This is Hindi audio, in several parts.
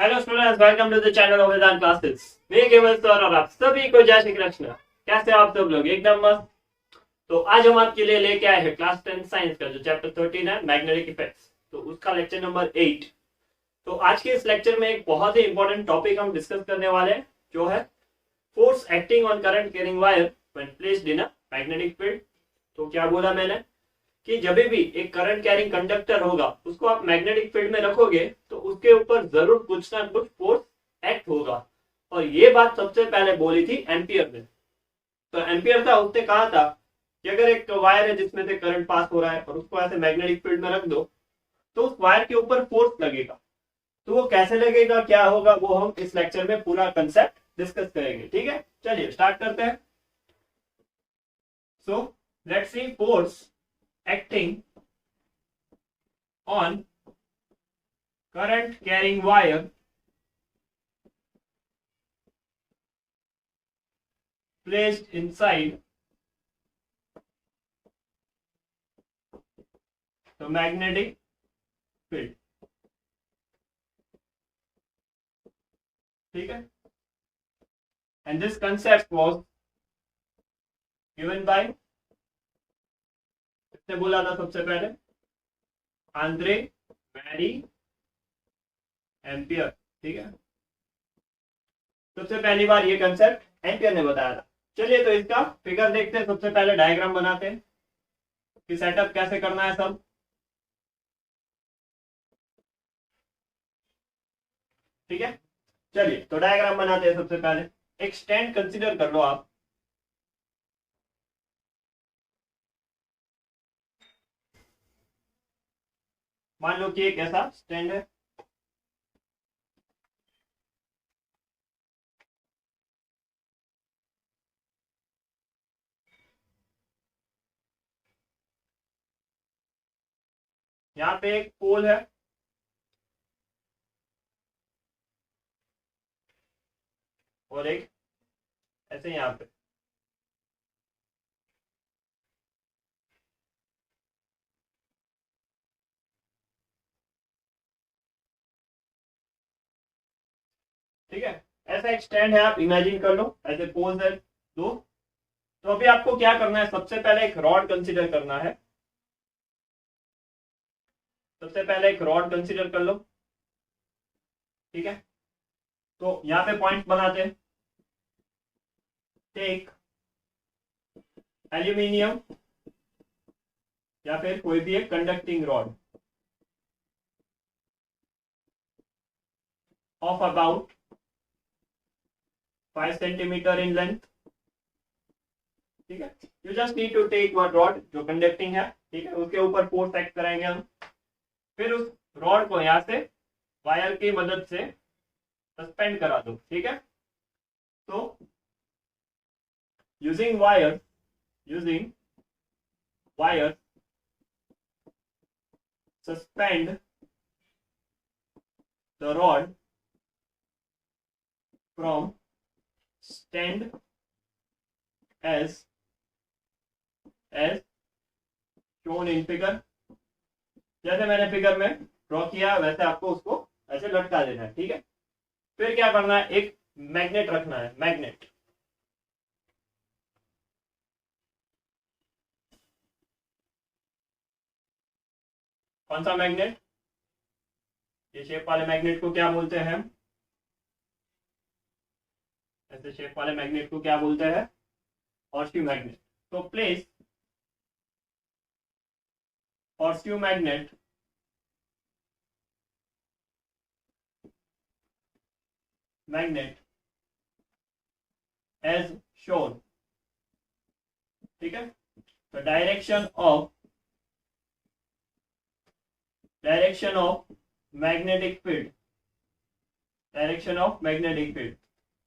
Hello students, welcome to the channel of Vedant classes. मैं केवल सर और आप सभी को जय श्री कृष्ण। कैसे हो आप सब लोग? एकदम मस्त। तो आज हम आपके लिए लेके आए हैं क्लास 10 साइंस का जो चैप्टर 13 है, मैग्नेटिक इफेक्ट्स। तो उसका लेक्चर नंबर 8। तो आज के इस लेक्चर में एक बहुत ही इंपॉर्टेंट टॉपिक हम डिस्कस करने वाले हैं, जो है force acting on current carrying wire when placed in a magnetic field. तो क्या बोला मैंने कि जब भी एक करंट कैरिंग कंडक्टर होगा उसको आप मैग्नेटिक फील्ड में रखोगे तो उसके ऊपर जरूर कुछ ना कुछ फोर्स एक्ट होगा। और ये बात सबसे पहले बोली थी एम्पियर ने। तो एम्पियर था, उसने कहा था कि अगर एक वायर है जिसमें से करंट पास हो रहा है और उसको ऐसे मैग्नेटिक फील्ड में रख दो तो उस वायर के ऊपर फोर्स लगेगा। तो वो कैसे लगेगा, क्या होगा, वो हम इस लेक्चर में पूरा कंसेप्ट डिस्कस करेंगे। ठीक है, चलिए स्टार्ट करते हैं। So let's see force acting on current carrying wire placed inside the magnetic field। ठीक है, and this concept was given by, किसने बोला था सबसे पहले? Andre Marie ampere. ठीक है, सबसे पहली बार ये कंसेप्ट एम्पियर ने बताया था। चलिए तो इसका फिगर देखते हैं। सबसे पहले डायग्राम बनाते हैं कि सेटअप कैसे करना है सब। ठीक है, चलिए तो डायग्राम बनाते हैं। सबसे पहले एक स्टैंड कंसीडर कर लो आप। मान लो कि एक ऐसा स्टैंड है, यहाँ पे एक पोल है और एक ऐसे यहाँ पे। ठीक है, ऐसा एक स्टैंड है, आप इमेजिन कर लो। ऐसे पोल्स है दो। तो अभी आपको क्या करना है, सबसे पहले एक रॉड कंसीडर करना है। सबसे पहले एक रॉड कंसीडर कर लो। ठीक है, तो यहाँ पे पॉइंट बनाते हैं। टेक एल्यूमिनियम या फिर कोई भी एक conducting rod of about 5 centimetre in length. ठीक है, you just need to take one rod जो कंडक्टिंग है। ठीक है, उसके ऊपर फोर्स एक्ट कराएंगे हम। फिर उस रॉड को यहाँ से वायर की मदद से सस्पेंड करा दो। ठीक है, तो using wire suspend the rod from stand as shown in figure। जैसे मैंने फिगर में ड्रॉ किया वैसे आपको उसको ऐसे लटका देना है। ठीक है, फिर क्या करना है, एक मैग्नेट रखना है। मैग्नेट, कौन सा मैग्नेट? ये शेप वाले मैग्नेट को क्या बोलते हैं हम? ऐसे शेप वाले मैग्नेट को क्या बोलते हैं? Horseshoe magnet. तो place horseshoe magnet as shown. ठीक है, तो direction of magnetic field, direction of magnetic field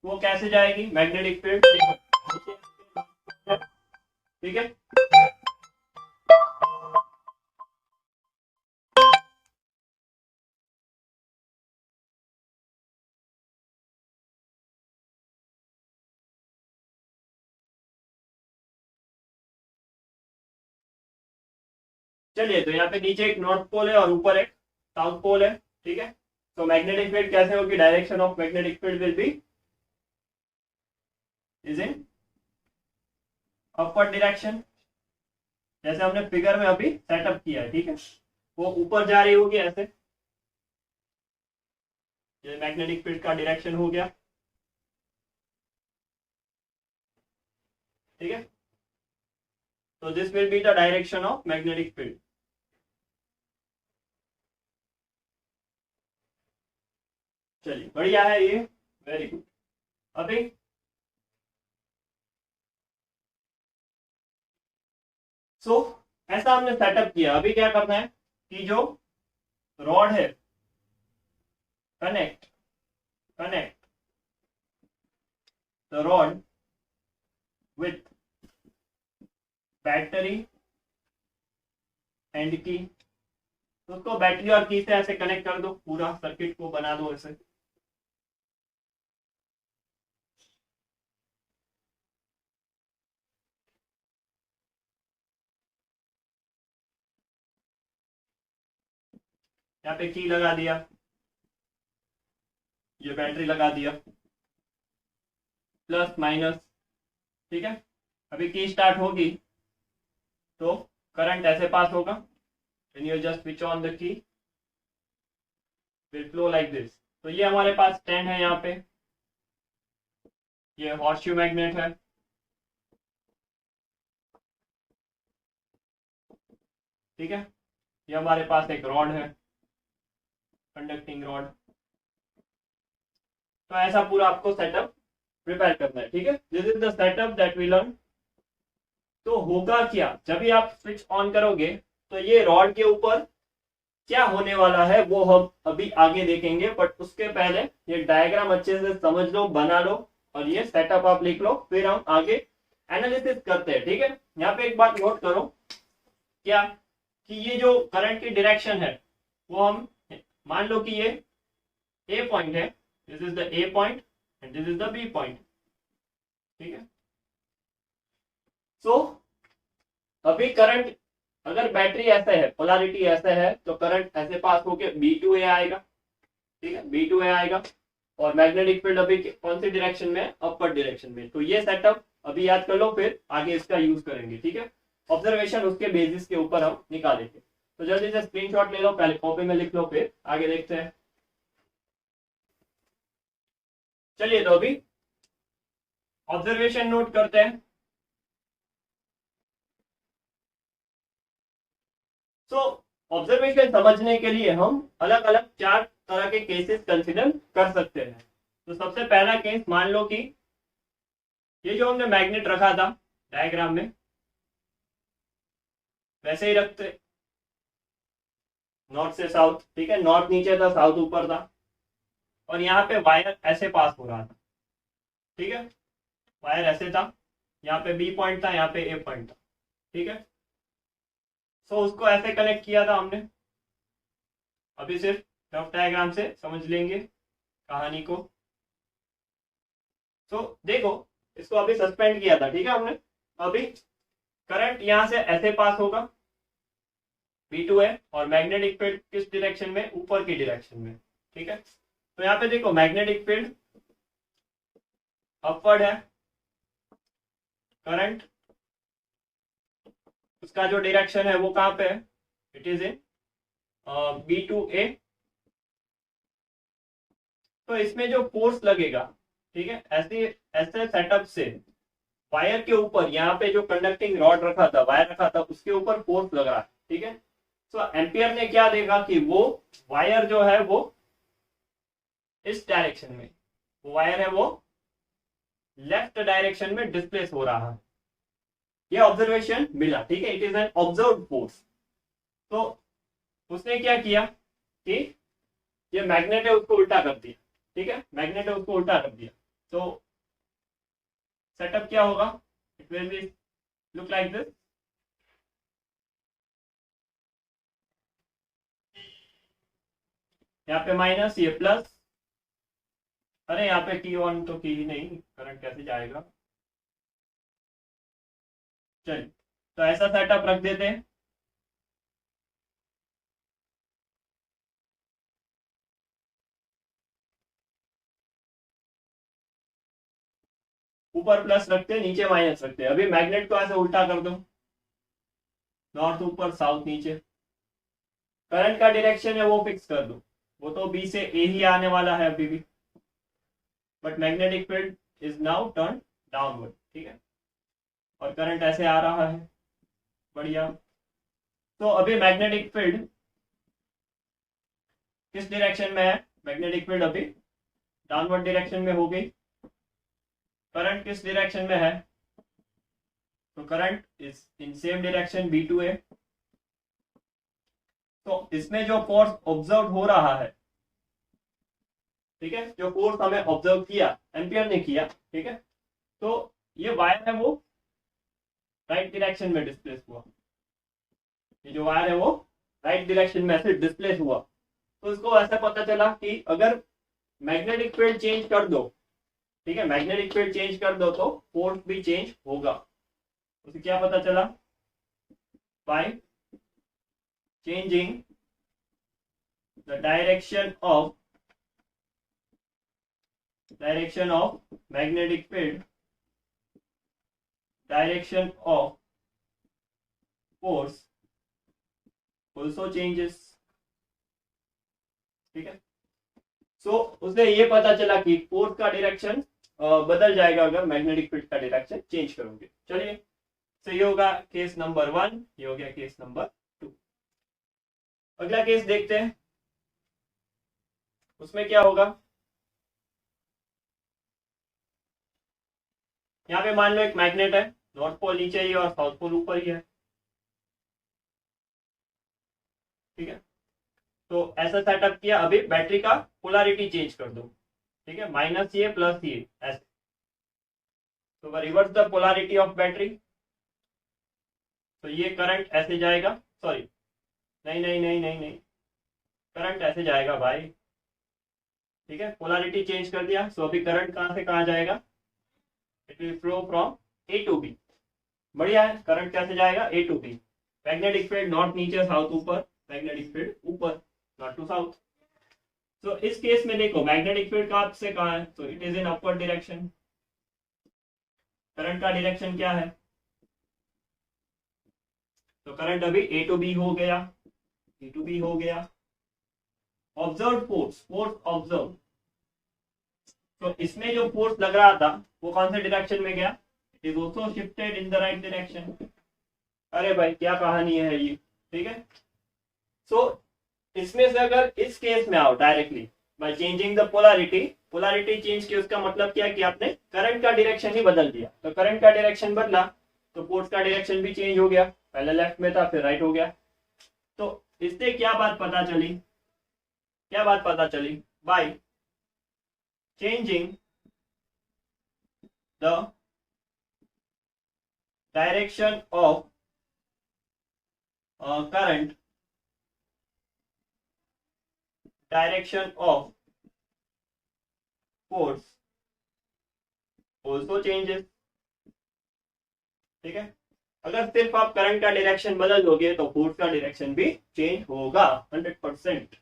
वो कैसे जाएगी? मैग्नेटिक फील्ड, ठीक है। चलिए तो यहाँ पे नीचे एक नॉर्थ पोल है और ऊपर एक साउथ पोल है। ठीक है, तो मैग्नेटिक फील्ड कैसे होगी, direction of magnetic field will be is in upward direction, जैसे हमने फिगर में अभी सेटअप किया है, ठीक है, वो ऊपर जा रही होगी ऐसे, ये मैग्नेटिक फील्ड का डायरेक्शन हो गया, ठीक है। तो this will be the direction of magnetic field. चलिए बढ़िया है ये, वेरी गुड। अभी सो ऐसा हमने सेटअप किया, अभी क्या करना है कि जो रॉड है, connect connect the rod with battery and की, तो उसको बैटरी और की से ऐसे कनेक्ट कर दो, पूरा सर्किट को बना दो ऐसे। यहाँ पे की लगा दिया, ये बैटरी लगा दिया, प्लस माइनस, ठीक है। अभी की स्टार्ट होगी तो करंट ऐसे पास होगा, when you just switch on the key will flow like this। तो ये हमारे पास स्टैंड है, यहाँ पे ये हॉर्सशू मैग्नेट है, ठीक है। ये हमारे पास एक रॉड है, कंडक्टिंग रॉड। तो ऐसा पूरा आपको सेटअप प्रिपेयर करना है, ठीक है। This is the setup that we learn. तो होगा क्या, जब भी आप स्विच ऑन करोगे तो ये रॉड के ऊपर क्या होने वाला है वो हम अभी आगे देखेंगे, बट उसके पहले ये डायग्राम अच्छे से समझ लो, बना लो, और ये सेटअप आप लिख लो, फिर हम आगे एनालिसिस करते हैं, ठीक है। यहाँ पे एक बात नोट करो, क्या कि ये जो करंट की डायरेक्शन है वो हम मान लो कि ये ए पॉइंट है, this is the A point and this is the B point, ठीक है। सो अभी करंट, अगर बैटरी ऐसे है, पोलैरिटी ऐसे है, तो करंट ऐसे पास होके B2A आएगा, ठीक है, B2A आएगा, और मैग्नेटिक फील्ड अभी कौन सी डायरेक्शन में, अपर डायरेक्शन में। तो ये सेटअप अभी याद कर लो, फिर आगे इसका यूज करेंगे, ठीक है। ऑब्जर्वेशन उसके बेसिस के ऊपर हम निकालेंगे। तो जल्दी से स्क्रीनशॉट ले लो, पहले कॉपी में लिख लो, फिर आगे देखते हैं। चलिए तो अभी ऑब्जर्वेशन नोट करते हैं। सो ऑब्जर्वेशन समझने के लिए हम अलग अलग 4 तरह के केसेस कंसिडर कर सकते हैं। तो सबसे पहला केस, मान लो कि ये जो हमने मैग्नेट रखा था डायग्राम में, वैसे ही रखते, नॉर्थ से साउथ, ठीक है, नॉर्थ नीचे था, साउथ ऊपर था, और यहाँ पे वायर ऐसे पास हो रहा था, ठीक है, वायर ऐसे था, यहाँ पे बी पॉइंट था, यहाँ पे ए पॉइंट था, ठीक है। सो उसको ऐसे कनेक्ट किया था हमने, अभी सिर्फ रफ डायग्राम से समझ लेंगे कहानी को। सो देखो, इसको अभी सस्पेंड किया था, ठीक है हमने। अभी करंट यहां से ऐसे पास होगा, B2 है, और मैग्नेटिक फील्ड किस डायरेक्शन में, ऊपर की डायरेक्शन में, ठीक है। तो यहाँ पे देखो मैग्नेटिक फील्ड अपवर्ड है, करंट उसका जो डायरेक्शन है वो कहाँ पे है, इट इज इन B2A। तो इसमें जो फोर्स लगेगा, ठीक है, ऐसे सेटअप से वायर के ऊपर, यहाँ पे जो कंडक्टिंग रॉड रखा था, वायर रखा था, उसके ऊपर फोर्स लग रहा है, ठीक है। तो एम्पियर ने क्या देखा कि वो वायर जो है वो इस डायरेक्शन में, वो वायर है वो लेफ्ट डायरेक्शन में डिस्प्लेस हो रहा है, ये ऑब्जर्वेशन मिला, ठीक है, it is an observe force. तो उसने क्या किया कि ये मैग्नेट है उसको उल्टा कर दिया, ठीक है, मैग्नेट है उसको उल्टा कर दिया। तो सेटअप क्या होगा, it will be look like this. यहाँ पे माइनस, ये प्लस, अरे यहाँ पे की ऑन तो की ही नहीं, करंट कैसे जाएगा। चलिए तो ऐसा सेटअप रख देते हैं। ऊपर प्लस रखते हैं, नीचे माइनस रखते हैं। अभी मैग्नेट को ऐसे उल्टा कर दो, नॉर्थ ऊपर साउथ नीचे। करंट का डायरेक्शन है वो फिक्स कर दो, वो तो बी से ए ही आने वाला है अभी भी, but magnetic field is now turn downward, ठीक है। और करंट ऐसे आ रहा है, बढ़िया। तो अभी मैग्नेटिक फील्ड किस डायरेक्शन में है? मैग्नेटिक फील्ड अभी डाउनवर्ड डायरेक्शन में हो गई। करंट किस डायरेक्शन में है? तो current is in same direction B to A. तो इसमें जो फोर्स ऑब्जर्व हो रहा है, ठीक है, जो फोर्स हमें ऑब्जर्व किया, एम्पियर ने किया, ठीक है, तो ये वायर है वो राइट डायरेक्शन में डिस्प्लेस हुआ। ये जो वायर है वो राइट डायरेक्शन में ऐसे डिस्प्लेस हुआ। तो इसको ऐसा पता चला कि अगर मैग्नेटिक फील्ड चेंज कर दो, ठीक है, मैग्नेटिक फील्ड चेंज कर दो तो फोर्स भी चेंज होगा। उसे क्या पता चला? By changing the direction of magnetic field, direction of force also changes, ठीक है। सो उसने ये पता चला कि फोर्स का डायरेक्शन बदल जाएगा अगर मैग्नेटिक फील्ड का डायरेक्शन चेंज करोगे। चलिए, तो ये होगा केस नंबर 1, ये हो गया केस नंबर 2। अगला केस देखते हैं, उसमें क्या होगा। यहाँ पे मान लो एक मैग्नेट है, नॉर्थ पोल नीचे ही है और साउथ पोल ऊपर ही है, ठीक है। तो ऐसा सेटअप किया। अभी बैटरी का पोलैरिटी चेंज कर दो, ठीक है, माइनस ये प्लस ये ऐसे। तो reverse the polarity of battery. तो ये करंट ऐसे जाएगा, सॉरी नहीं नहीं नहीं नहीं नहीं, करंट ऐसे जाएगा भाई, ठीक है, पोलैरिटी चेंज कर दिया। सो अभी करंट कहां से कहां जाएगा? It will flow from A to B. बढ़िया है, करंट कैसे जाएगा? A to B. Magnetic field north नीचे साउथ ऊपर, मैग्नेटिक फील्ड ऊपर नॉट टू साउथ। तो इस केस में देखो मैग्नेटिक फील्ड कहां से कहां है? तो it is in upward direction. Current का डायरेक्शन क्या है? तो करंट अभी ए टू बी हो गया, ए टू बी हो गया। Observe force observe. तो इसमें जो फोर्स लग रहा था वो कौन से डायरेक्शन में गया? It is also shifted in the right direction. अरे भाई क्या कहानी है ये, ठीक है। सो इसमें से अगर इस केस में आओ directly by changing the polarity change की, उसका मतलब क्या कि आपने करंट का डायरेक्शन ही बदल दिया। तो करंट का डायरेक्शन बदला तो फोर्स का डायरेक्शन भी चेंज हो गया, पहले लेफ्ट में था फिर राइट हो गया। तो इससे क्या बात पता चली? By changing the direction of current, direction of force also changes, ठीक है। अगर सिर्फ आप करंट का डायरेक्शन बदल दोगे तो फोर्स का डायरेक्शन भी चेंज होगा 100%।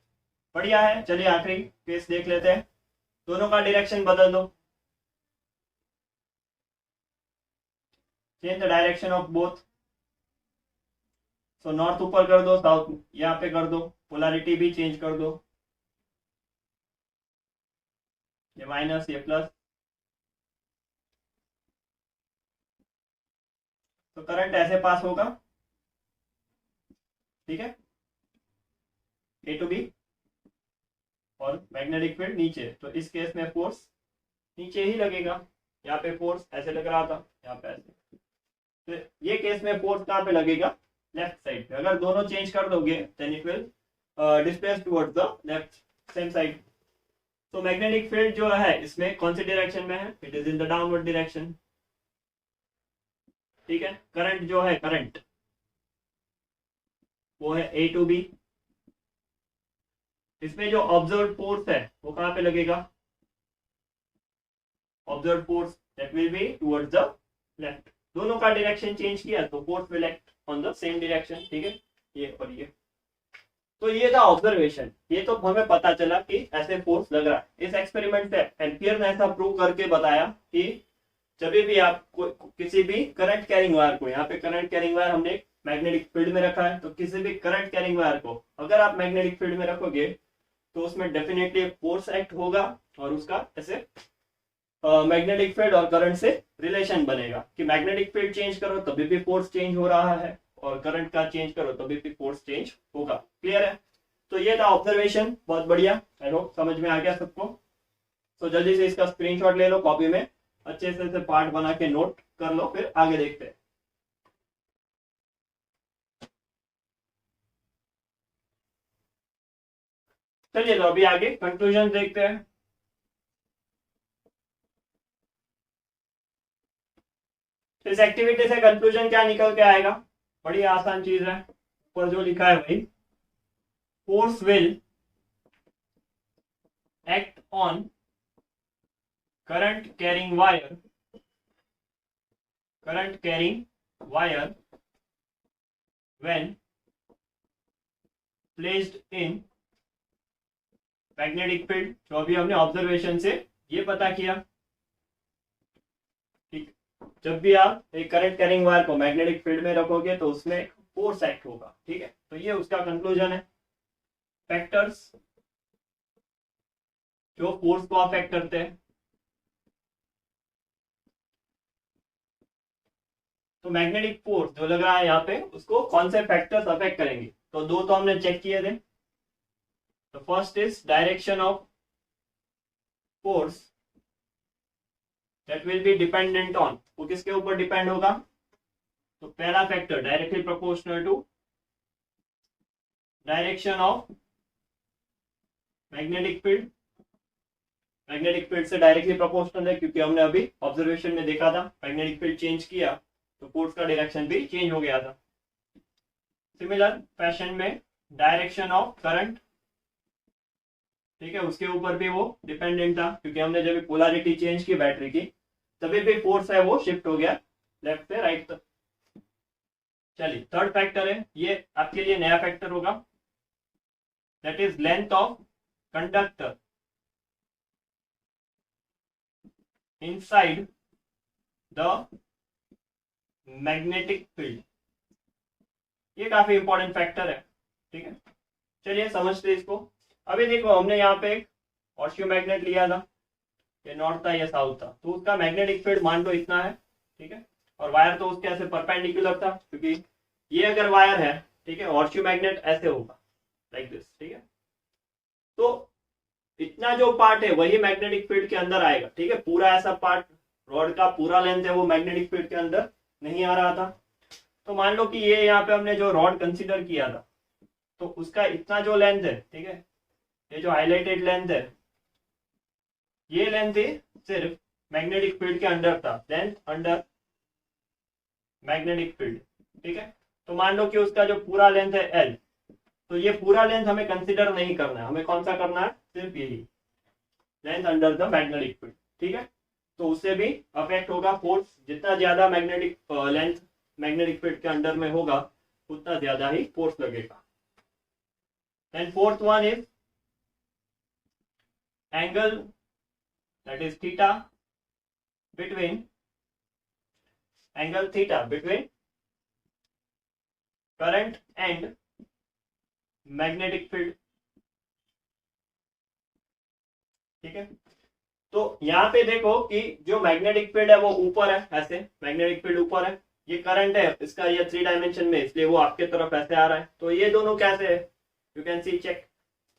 बढ़िया है। चलिए आखिरी केस देख लेते हैं, दोनों का डायरेक्शन बदल दो, change the direction of both. So north ऊपर कर दो, साउथ यहाँ पे कर दो, पोलैरिटी भी चेंज कर दो, ये माइनस ये प्लस। तो करंट ऐसे पास होगा, ठीक है, ए टू बी, और मैग्नेटिक फील्ड नीचे। तो इस केस में फोर्स नीचे ही लगेगा, यहाँ पे फोर्स ऐसे लग रहा था, यहाँ पे ऐसे। तो ये केस में फोर्स कहाँ पे लगेगा? लेफ्ट साइड पे। अगर दोनों चेंज कर दोगे then it will displace towards the left same side. तो मैग्नेटिक फील्ड जो है इसमें कौन सी डायरेक्शन में है? It is in the downward direction, ठीक है। करंट जो है, करंट वो है ए टू बी। इसमें जो ऑब्जर्व फोर्स है वो कहां पे लगेगा? Observe force that will be towards the left. दोनों का डायरेक्शन चेंज किया तो force will act on the same direction, ठीक है, ये और ये। तो ये था ऑब्जर्वेशन। ये तो हमें पता चला कि ऐसे फोर्स लग रहा है। इस एक्सपेरिमेंट से एम्पियर ने ऐसा प्रूव करके बताया कि जब भी आप किसी भी करंट कैरिंग वायर को, यहाँ पे करंट कैरिंग वायर हमने मैग्नेटिक फील्ड में रखा है, तो किसी भी करंट कैरिंग वायर को अगर आप मैग्नेटिक फील्ड में रखोगे तो उसमें डेफिनेटली फोर्स एक्ट होगा और उसका ऐसे मैग्नेटिक फील्ड और करंट से रिलेशन बनेगा कि मैग्नेटिक फील्ड चेंज करो तभी भी फोर्स चेंज हो रहा है और करंट का चेंज करो तभी भी फोर्स चेंज होगा। क्लियर है? तो ये था ऑब्जर्वेशन, बहुत बढ़िया, आई होप समझ में आ गया सबको। तो जल्दी से इसका स्क्रीनशॉट ले लो, कॉपी में अच्छे से पार्ट बना के नोट कर लो, फिर आगे देखते हैं। चलिए तो अभी आगे कंक्लूजन देखते हैं। इस एक्टिविटी से कंक्लूजन क्या निकल के आएगा? बड़ी आसान चीज है, ऊपर जो लिखा है वही, force will act on current carrying wire when placed in magnetic field. जो अभी हमने ऑब्जर्वेशन से ये पता किया, ठीक, जब भी आप एक करंट कैरिंग वायर को मैग्नेटिक फील्ड में रखोगे तो उसमें फोर्स एक्ट होगा। ठीक है, तो ये उसका कंक्लूजन है। फैक्टर्स जो फोर्स को अफेक्ट करते हैं, तो मैग्नेटिक फोर्स जो लग रहा है यहाँ पे उसको कौन से फैक्टर्स अफेक्ट करेंगे? तो दो तो हमने चेक किए थे। तो first is direction of force that will be dependent on, वो किसके ऊपर डिपेंड होगा? तो पहला factor directly proportional to direction of magnetic field. Magnetic field से डायरेक्टली प्रोपोर्शनल है क्योंकि हमने अभी ऑब्जर्वेशन में देखा था मैग्नेटिक फील्ड चेंज किया तो फोर्स का डायरेक्शन भी चेंज हो गया था। सिमिलर फैशन में डायरेक्शन ऑफ करंट, ठीक है, उसके ऊपर भी वो डिपेंडेंट था क्योंकि हमने जब पोलैरिटी चेंज की बैटरी की तभी भी फोर्स है वो शिफ्ट हो गया लेफ्ट से राइट तक। चलिए थर्ड फैक्टर है, ये आपके लिए नया फैक्टर होगा, that is length of conductor inside the magnetic field. ये काफी इंपॉर्टेंट फैक्टर है। ठीक है, चलिए समझते इसको। अभी देखो हमने यहाँ पे एक हॉर्सशू मैग्नेट लिया था, ये नॉर्थ था ये साउथ था, तो उसका मैग्नेटिक फील्ड मान लो इतना है। ठीक है, और वायर तो उसके ऐसे परपेंडिकुलर था क्योंकि ये अगर वायर है, ठीक है, हॉर्सशू मैग्नेट ऐसे होगा लाइक दिस। ठीक है, तो इतना जो पार्ट है वही मैग्नेटिक फील्ड के अंदर आएगा। ठीक है, पूरा ऐसा पार्ट रॉड का पूरा लेंथ है वो मैग्नेटिक फील्ड के अंदर नहीं आ रहा था। तो मान लो कि ये यहाँ पे हमने जो रॉड कंसीडर किया था तो उसका इतना जो लेंथ है, ठीक है, ये जो हाईलाइटेड लेंथ है, ये लेंथ ही सिर्फ मैग्नेटिक फील्ड के अंदर था, लेंथ अंडर मैग्नेटिक फील्ड। ठीक है, तो मान लो कि उसका जो पूरा लेंथ है एल, तो ये पूरा लेंथ हमें कंसीडर नहीं करना है, हमें कौन सा करना है? सिर्फ यही length under the magnetic field. ठीक है, तो उससे भी अफेक्ट होगा फोर्स, जितना ज्यादा मैग्नेटिक लेंथ मैग्नेटिक फील्ड के अंडर में होगा उतना ज्यादा ही फोर्स लगेगा। And fourth one is angle that is theta between current and magnetic field. ठीक है, तो यहाँ पे देखो कि जो मैग्नेटिक फील्ड है वो ऊपर है, ऐसे मैग्नेटिक फील्ड ऊपर है, ये करंट है इसका, ये 3 डायमेंशन में, इसलिए वो आपके तरफ ऐसे आ रहा है। तो ये दोनों कैसे है? You can see check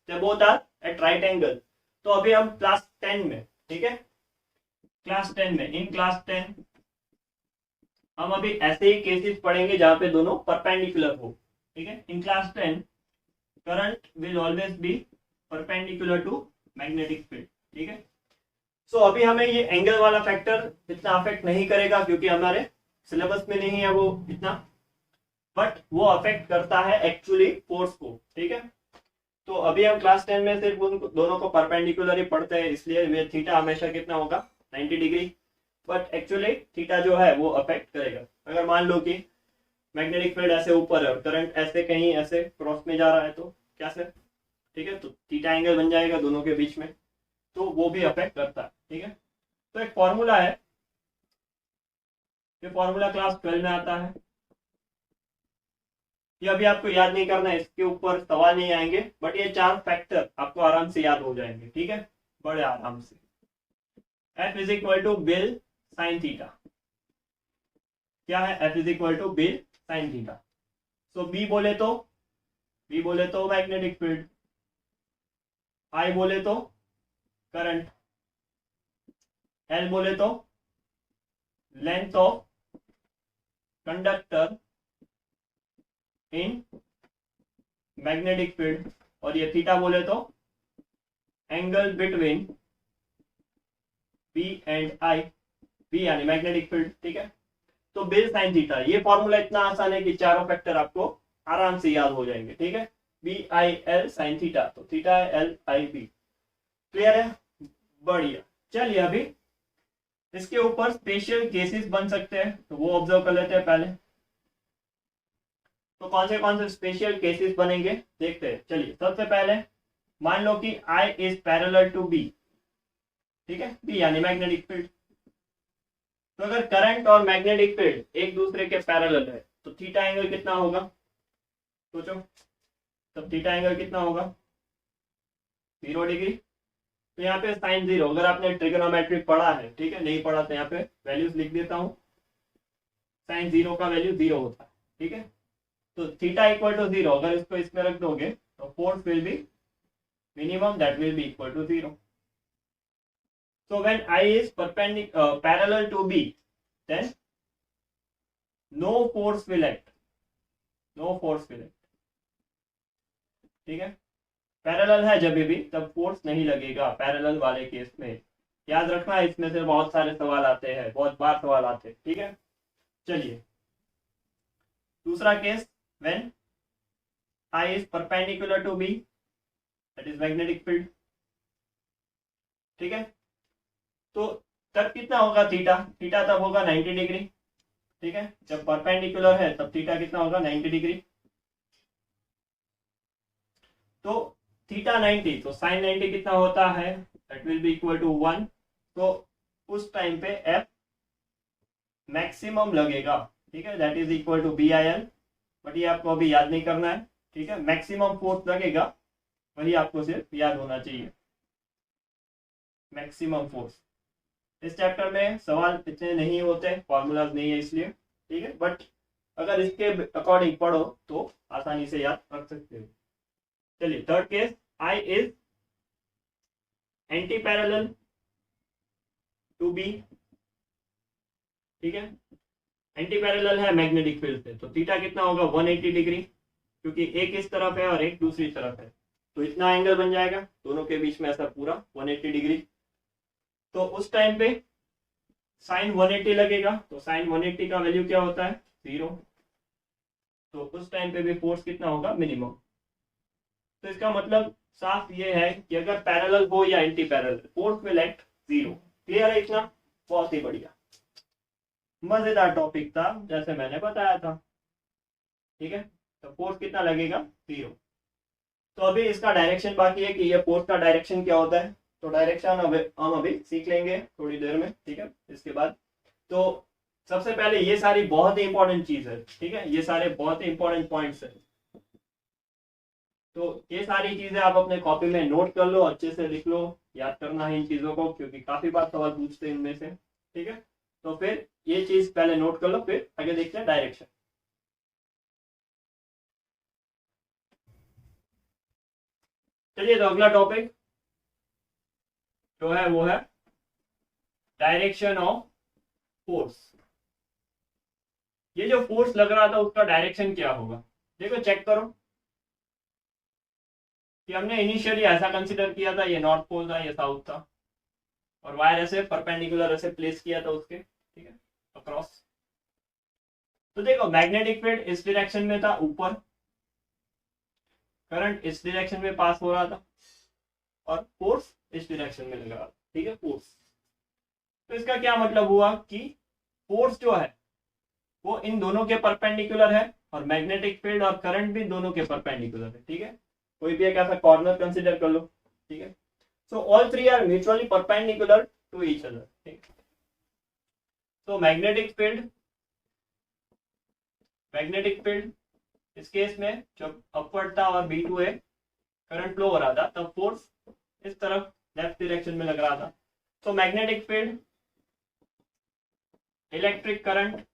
they both are at right angle. तो अभी हम क्लास 10 में, ठीक है, क्लास 10 में, इन क्लास 10 हम अभी ऐसे ही केसेस पढ़ेंगे जहां पे दोनों परपेंडिकुलर हो। ठीक है, in class 10 current will always be perpendicular to magnetic field. ठीक है, सो अभी हमें ये एंगल वाला फैक्टर इतना अफेक्ट नहीं करेगा क्योंकि हमारे सिलेबस में नहीं है वो इतना, बट वो अफेक्ट करता है एक्चुअली फोर्स को। ठीक है, तो अभी हम क्लास 10 में सिर्फ उन दोनों को परपेंडिकुलर ही पढ़ते हैं, इसलिए थीटा हमेशा कितना होगा? 90 डिग्री, बट एक्चुअली थीटा जो है वो अफेक्ट करेगा। अगर मान लो कि मैग्नेटिक फील्ड ऐसे ऊपर है और करंट ऐसे कहीं ऐसे क्रॉस में जा रहा है तो कैसे? ठीक है, तो थीटा एंगल बन जाएगा दोनों के बीच में, तो वो भी अफेक्ट करता है। ठीक है, तो एक फॉर्मूला है ये फॉर्मूला क्लास 12 में आता है। ये अभी आपको याद नहीं करना है, इसके ऊपर सवाल नहीं आएंगे, बट ये 4 फैक्टर आपको आराम से याद हो जाएंगे, ठीक है, बड़े आराम से। F is equal to BIL sine theta. क्या है? F is equal to BIL sine theta. So B बोले तो मैग्नेटिक फील्ड, I बोले तो करंट, L बोले तो length of conductor in magnetic field, और ये थीटा बोले तो angle between B and I, B यानी मैग्नेटिक फील्ड, ठीक है। तो बिल साइन थीटा, ये फॉर्मूला इतना आसान है कि चारों फैक्टर आपको आराम से याद हो जाएंगे, ठीक है। B I L sine theta, तो theta L I B, clear है, बढ़िया। चलिए अभी इसके ऊपर स्पेशल केसेस बन सकते हैं, तो वो ऑब्जर्व कर लेते हैं पहले। तो कौन से स्पेशल केसेस बनेंगे देखते हैं। चलिए सबसे पहले मान लो कि I is parallel to B, ठीक है, B यानी मैग्नेटिक फील्ड। तो अगर करंट और मैग्नेटिक फील्ड एक दूसरे के पैरेलल है तो थीटा एंगल कितना होगा, सोचो। तब थीटा एंगल कितना होगा, 0 डिग्री। तो यहाँ पे साइन 0, अगर आपने ट्रिगोनोमेट्री पढ़ा है, ठीक है, नहीं पढ़ा तो यहाँ पे वैल्यूज लिख देता हूँ। साइन 0 का वैल्यू 0 होता है, ठीक है। तो थीटा इक्वल टू 0, अगर इसको इसमें रख दोगे तो force will be minimum, that will be equal to 0। So when I is parallel to B, then no force will act. ठीक है, पैरेलल है जब भी, तब फोर्स नहीं लगेगा पैरेलल वाले केस में। याद रखना, इसमें से बहुत सारे सवाल आते हैं, बहुत बार सवाल आते हैं, ठीक है। चलिए दूसरा case, when I is perpendicular to B, that is magnetic field, ठीक है। तो तब कितना होगा थीटा तब होगा 90 डिग्री, ठीक है। जब परपेंडिकुलर है तब थीटा कितना होगा, 90 डिग्री। तो थीटा 90, तो साइन 90 कितना होता है, that will be equal to 1। तो उस टाइम पे F मैक्सिमम लगेगा, ठीक है, that is equal to BIL। But ये आपको अभी याद नहीं करना है, ठीक है। मैक्सिमम फोर्स लगेगा, वही आपको सिर्फ याद होना चाहिए, मैक्सिमम फोर्स। इस चैप्टर में सवाल इतने नहीं होते, फॉर्मूलाज नहीं है इसलिए, ठीक है, बट अगर इसके अकॉर्डिंग पढ़ो तो आसानी से याद रख सकते हो। चलिए third case, I is anti parallel to B, ठीक है, एंटी पैरेलल है मैग्नेटिक फील्ड से। तो थीटा कितना होगा, 180 डिग्री, क्योंकि एक इस तरफ है और एक दूसरी तरफ है, तो इतना एंगल बन जाएगा दोनों के बीच में, ऐसा पूरा 180 डिग्री। तो उस टाइम पे साइन 180 लगेगा, तो साइन 180 का वैल्यू क्या होता है, 0। तो उस टाइम पे भी फोर्स कितना होगा, मिनिमम। तो इसका मतलब साफ ये है कि अगर पैरेलल हो या anti parallel, force will act 0। Clear है इतना? बहुत ही बढ़िया, मजेदार टॉपिक था जैसे मैंने बताया था, ठीक है। तो फोर्स कितना लगेगा, 0। तो अभी इसका डायरेक्शन बाकी है कि ये फोर्स का डायरेक्शन क्या होता है। तो डायरेक्शन हम अभी सीख लेंगे थोड़ी देर में, ठीक है, इसके बाद। तो सबसे पहले ये सारी बहुत ही इंपॉर्टेंट चीज है, ठीक है, ये सारे बहुत ही इंपॉर्टेंट पॉइंट्स है। तो ये सारी चीजें आप अपने कॉपी में नोट कर लो, अच्छे से लिख लो, याद करना है इन चीजों को, क्योंकि काफी बार सवाल पूछते हैं इनमें से, ठीक है। तो फिर ये चीज पहले नोट कर लो, फिर आगे देखते हैं डायरेक्शन। चलिए तो अगला टॉपिक जो है वो है डायरेक्शन ऑफ फोर्स। ये जो फोर्स लग रहा था उसका डायरेक्शन क्या होगा, देखो चेक करो कि हमने इनिशियली ऐसा कंसिडर किया था, ये नॉर्थ पोल था, ये साउथ था, और वायर ऐसे परपेंडिकुलर ऐसे प्लेस किया था उसके, ठीक है, अक्रॉस। तो देखो मैग्नेटिक फील्ड इस डायरेक्शन में था ऊपर, करंट इस डायरेक्शन में पास हो रहा था, और फोर्स इस डायरेक्शन में लग रहा था, ठीक है, फोर्स। तो इसका क्या मतलब हुआ कि फोर्स जो है वो इन दोनों के परपेंडिकुलर है, और मैग्नेटिक फील्ड और करंट भी दोनों के परपेंडिकुलर है, ठीक है। कोई भी एक ऐसा कॉर्नर कंसिडर कर लो, ठीक है। So all three are mutually perpendicular to each other, ठीक। तो मैग्नेटिक फील्ड मैग्नेटिक फील्ड, इस केस में जब अपवर्ड था और B2 करंट फ्लो हो रहा था तब फोर्स इस तरफ लेफ्ट डायरेक्शन में लग रहा था। तो magnetic field, electric current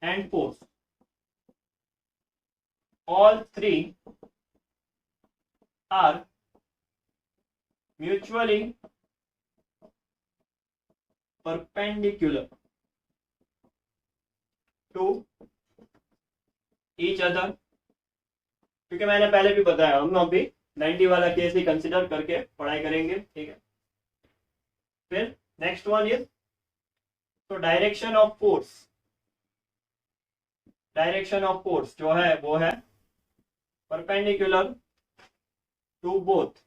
and force, all three are mutually perpendicular to each other। क्योंकि मैंने पहले भी बताया, हम अभी 90 वाला केस ही कंसिडर करके पढ़ाई करेंगे, ठीक है। फिर नेक्स्ट वन इज तो direction of force, direction of force जो है वो है perpendicular to both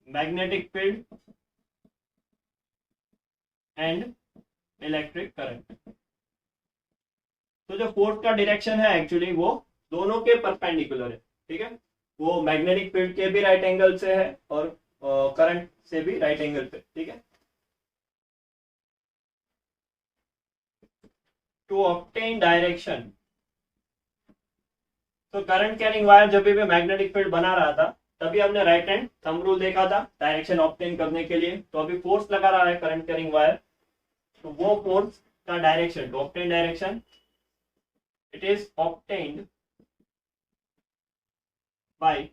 magnetic field and electric current। तो जो फोर्स का डायरेक्शन है एक्चुअली वो दोनों के परपेंडिकुलर है, ठीक है। वो मैग्नेटिक फील्ड के भी राइट एंगल से है और करंट से भी राइट एंगल पे, ठीक है। टू ऑब्टेन डायरेक्शन, तो करंट कैरिंग वायर जब भी मैग्नेटिक फील्ड बना रहा था तभी हमने राइट हैंड थंब रूल देखा था डायरेक्शन ऑब्टेन करने के लिए। तो अभी फोर्स लगा रहा है करंट कैरिंग वायर, तो वो फोर्स का direction, to obtain direction, it is obtained by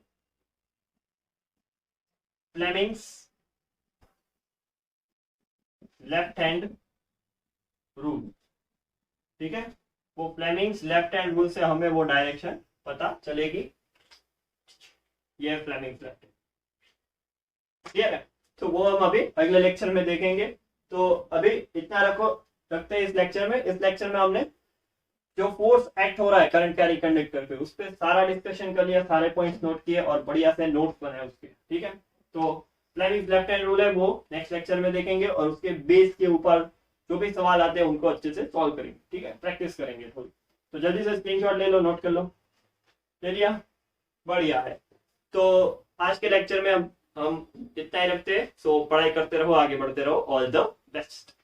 Fleming's left hand rule, ठीक है। वो फ्लेमिंग्स लेफ्ट हैंड रूल से हमें वो डायरेक्शन पता चलेगी। ये फ्लेमिंग्स लेफ्ट, क्लियर है। तो वो हम अभी अगले लेक्चर में देखेंगे। तो अभी इतना रखते हैं इस लेक्चर में। इस लेक्चर में हमने जो फोर्स एक्ट हो रहा है करंट कैरी कंडक्टर पे उस पर सारा डिस्कशन कर लिया, सारे पॉइंट्स नोट किए और बढ़िया से नोट्स बनाए उसके, ठीक है। तो फ्लेमिंग्स लेफ्ट हैंड रूल है वो नेक्स्ट लेक्चर में देखेंगे और उसके बेस के ऊपर जो भी सवाल आते हैं उनको अच्छे से सॉल्व करेंगे, ठीक है। प्रैक्टिस करेंगे थोड़ी। तो जल्दी से स्क्रीनशॉट ले लो, नोट कर लो, ले लिया, बढ़िया है। तो आज के लेक्चर में हम इतना ही रखते हैं। सो पढ़ाई करते रहो, आगे बढ़ते रहो। All the best.